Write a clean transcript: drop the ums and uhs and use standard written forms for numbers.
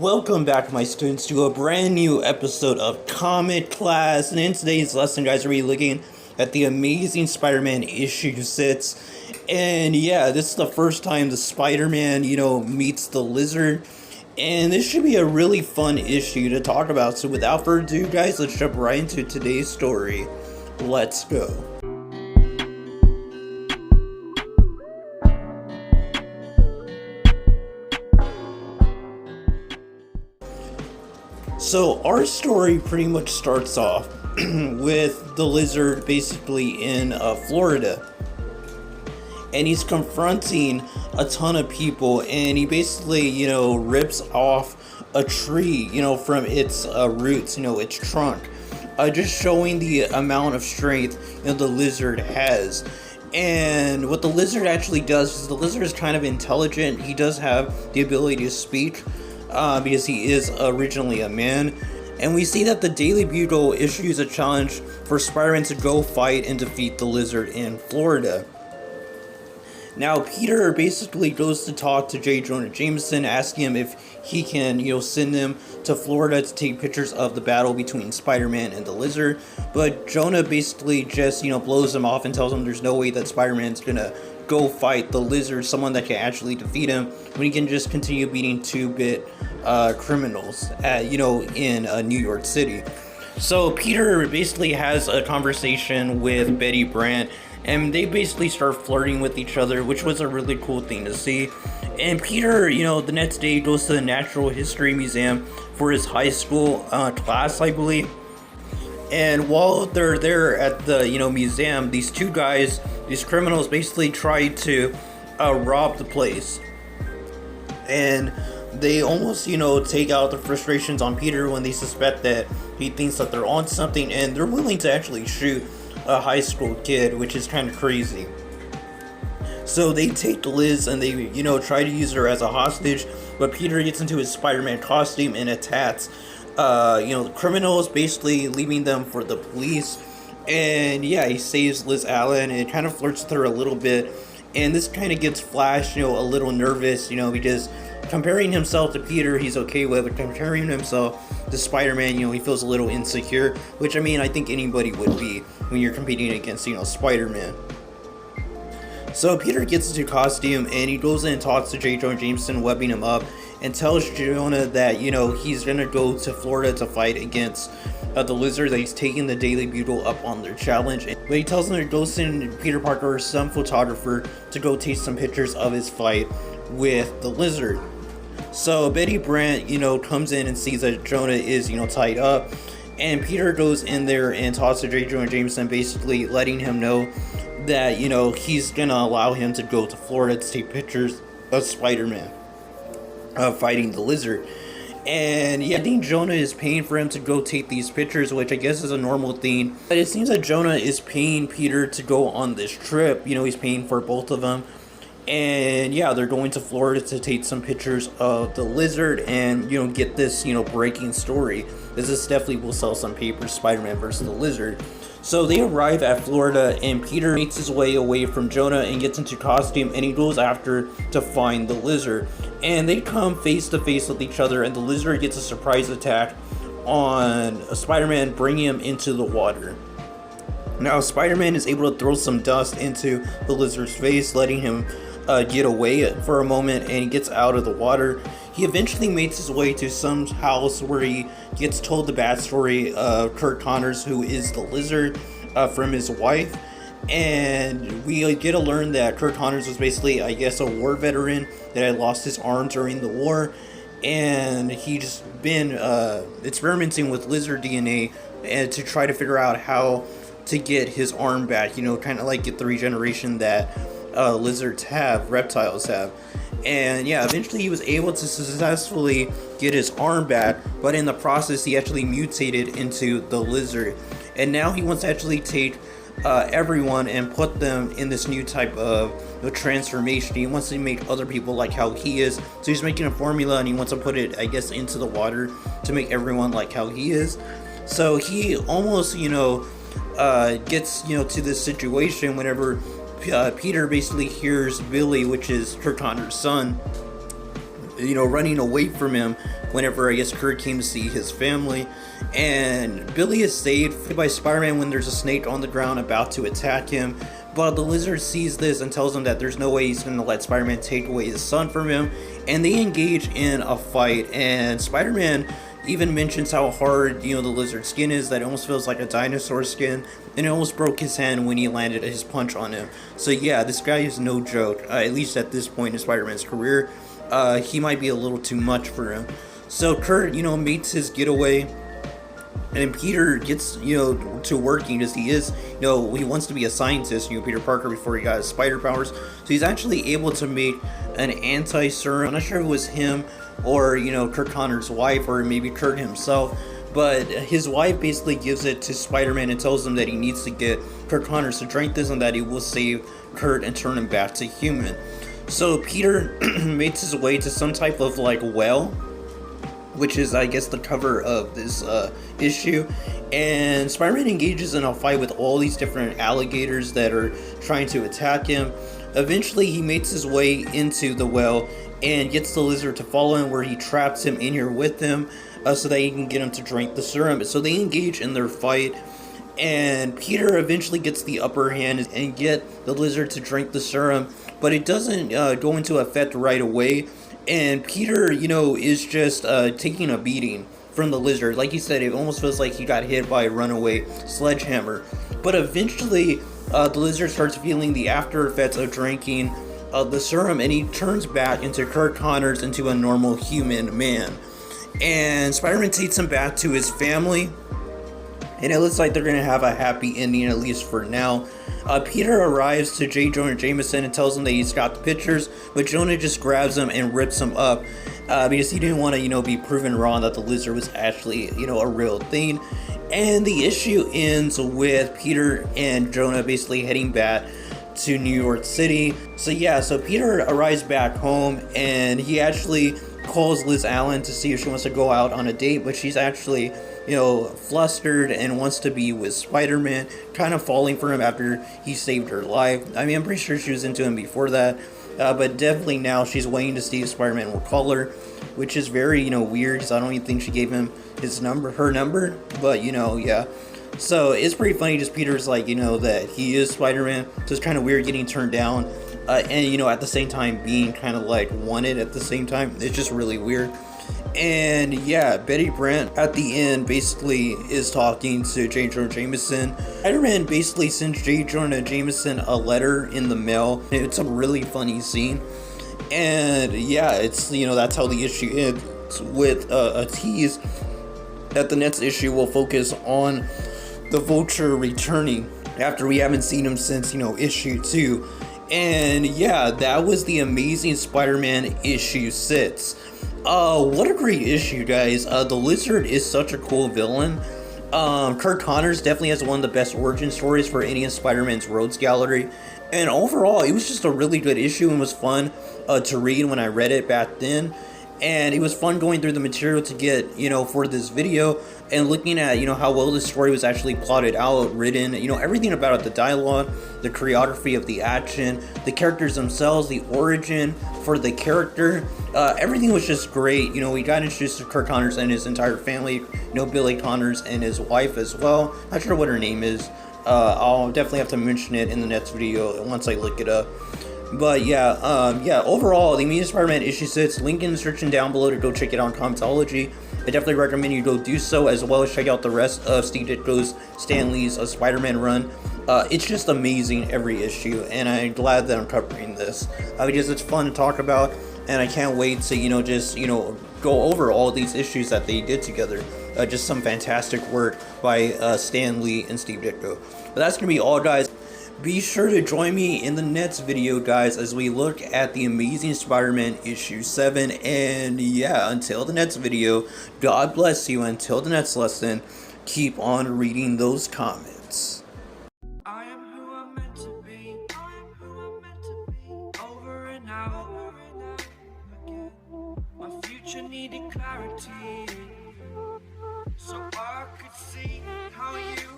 Welcome back, my students, to a brand new episode of Comic Class. And in today's lesson, guys, we're looking at the Amazing Spider-Man issue 6. And yeah, this is the first time the Spider-Man, meets the Lizard. And this should be a really fun issue to talk about. So without further ado, guys, let's jump right into today's story. Let's go. So our story pretty much starts off with the Lizard basically in Florida, and he's confronting a ton of people, and he basically rips off a tree from its roots, its trunk, just showing the amount of strength the Lizard has. And what the Lizard actually does is the Lizard is kind of intelligent. He does have the ability to speak, because he is originally a man. And we see that the Daily Bugle issues a challenge for Spider-Man to go fight and defeat the Lizard in Florida. Now Peter basically goes to talk to J. Jonah Jameson, asking him if he can send them to Florida to take pictures of the battle between Spider-Man and the Lizard. But Jonah basically just blows him off and tells him there's no way that Spider-Man's gonna go fight the Lizard, someone that can actually defeat him, when he can just continue beating 2-bit criminals in New York City. So Peter basically has a conversation with Betty Brant, and they basically start flirting with each other, which was a really cool thing to see. And Peter, the next day goes to the Natural History Museum for his high school class, I believe. And while they're there at the museum, these two guys, these criminals, basically try to rob the place, and they almost take out the frustrations on Peter when they suspect that he thinks that they're on something, and they're willing to actually shoot a high school kid, which is kind of crazy. So they take Liz and they try to use her as a hostage, but Peter gets into his Spider-Man costume and attacks the criminals, basically leaving them for the police. And yeah, he saves Liz Allen and kind of flirts with her a little bit, and this kind of gets Flash a little nervous, because comparing himself to Peter he's okay with, but comparing himself to Spider-Man, he feels a little insecure, which I think anybody would be when you're competing against Spider-Man. So Peter gets into costume and he goes in and talks to J. Jonah Jameson, webbing him up, and tells Jonah that he's gonna go to Florida to fight against the Lizard, that he's taking the Daily Bugle up on their challenge. But he tells him to go send Peter Parker, some photographer, to go take some pictures of his fight with the Lizard. So Betty Brant comes in and sees that Jonah is tied up, and Peter goes in there and talks to J. Jonah Jameson, basically letting him know that he's gonna allow him to go to Florida to take pictures of Spider-Man fighting the Lizard. And yeah, I think Jonah is paying for him to go take these pictures, which I guess is a normal thing. But it seems that Jonah is paying Peter to go on this trip. He's paying for both of them. And yeah, they're going to Florida to take some pictures of the Lizard and get this breaking story. This definitely will sell some papers, Spider-Man versus the Lizard. So they arrive at Florida, and Peter makes his way away from Jonah and gets into costume, and he goes after to find the Lizard. And they come face to face with each other, and the Lizard gets a surprise attack on Spider-Man, bringing him into the water. Now Spider-Man is able to throw some dust into the Lizard's face, letting him get away for a moment, and he gets out of the water. He eventually makes his way to some house where he gets told the backstory of Kurt Connors, who is the Lizard, from his wife. And we get to learn that Kurt Connors was basically, I guess, a war veteran that had lost his arm during the war. And he's been experimenting with Lizard DNA and to try to figure out how to get his arm back, kind of like get the regeneration that lizards have, reptiles have. And yeah, eventually he was able to successfully get his arm back, but in the process he actually mutated into the Lizard. And now he wants to actually take everyone and put them in this new type of transformation. He wants to make other people like how he is. So he's making a formula and he wants to put it, I guess, into the water to make everyone like how he is. So he almost, gets, to this situation whenever Peter basically hears Billy, which is Kurt Connor's son, running away from him whenever I guess Kurt came to see his family. And Billy is saved by Spider-Man when there's a snake on the ground about to attack him. But the Lizard sees this and tells him that there's no way he's going to let Spider-Man take away his son from him. And they engage in a fight. And Spider-Man even mentions how hard, the Lizard's skin is, that it almost feels like a dinosaur skin. And it almost broke his hand when he landed his punch on him. So yeah, this guy is no joke, at least at this point in Spider-Man's career. He might be a little too much for him. So Kurt, makes his getaway. And Peter gets, to working as he is, he wants to be a scientist, Peter Parker, before he got his spider powers. So he's actually able to make an anti-serum. I'm not sure if it was him or, Kurt Connor's wife, or maybe Kurt himself. But his wife basically gives it to Spider-Man and tells him that he needs to get Kurt Connors to drink this and that he will save Kurt and turn him back to human. So Peter makes his way to some type of well, which is, I guess, the cover of this issue. And Spider-Man engages in a fight with all these different alligators that are trying to attack him. Eventually, he makes his way into the well and gets the Lizard to follow him, where he traps him in here with him so that he can get him to drink the serum. So they engage in their fight. And Peter eventually gets the upper hand and get the Lizard to drink the serum. But it doesn't go into effect right away. And Peter, is just taking a beating from the Lizard. Like you said, it almost feels like he got hit by a runaway sledgehammer. But eventually, the Lizard starts feeling the after effects of drinking the serum, and he turns back into Kurt Connors, into a normal human man. And Spider-Man takes him back to his family, and it looks like they're going to have a happy ending, at least for now. Peter arrives to J. Jonah Jameson and tells him that he's got the pictures, but Jonah just grabs him and rips him up because he didn't want to, be proven wrong that the Lizard was actually, a real thing. And the issue ends with Peter and Jonah basically heading back to New York City. So Peter arrives back home, and he actually calls Liz Allen to see if she wants to go out on a date, but she's actually flustered and wants to be with Spider-Man, kind of falling for him after he saved her life. I mean, I'm pretty sure she was into him before that, but definitely now she's waiting to see if Spider-Man will call her, which is very, weird, because I don't even think she gave him her number, but, yeah. So it's pretty funny, just Peter's like, that he is Spider-Man, so it's kind of weird getting turned down, and, at the same time being kind of wanted at the same time. It's just really weird. And yeah, Betty Brant at the end basically is talking to J. Jonah Jameson. Spider-Man basically sends J. Jonah Jameson a letter in the mail. It's a really funny scene. And yeah, it's, that's how the issue ends, with a tease that the next issue will focus on the Vulture returning after we haven't seen him since, issue 2. And yeah, that was the Amazing Spider-Man issue 6. What a great issue, guys. The Lizard is such a cool villain. Kurt Connors definitely has one of the best origin stories for any of Spider-Man's Rogues Gallery. And overall, it was just a really good issue and was fun to read when I read it back then. And it was fun going through the material to get, for this video, and looking at, how well the story was actually plotted out, written, everything about it, the dialogue, the choreography of the action, the characters themselves, the origin for the character, everything was just great. We got introduced to Kurt Connors and his entire family, Billy Connors and his wife as well. Not sure what her name is. I'll definitely have to mention it in the next video once I look it up. But yeah, overall, the Amazing Spider-Man issue 6, link in the description down below to go check it out on Comixology. I definitely recommend you go do so, as well as check out the rest of Steve Ditko's Stan Lee's Spider-Man run. It's just amazing every issue, and I'm glad that I'm covering this because it's fun to talk about, and I can't wait to just go over all these issues that they did together. Just some fantastic work by Stan Lee and Steve Ditko. But that's gonna be all, guys. Be sure to join me in the next video, guys, as we look at the Amazing Spider-Man issue 7. And yeah, until the next video, God bless you. Until the next lesson, keep on reading those comments. I am who I'm meant to be. Over and out. My future needed clarity, so I could see how you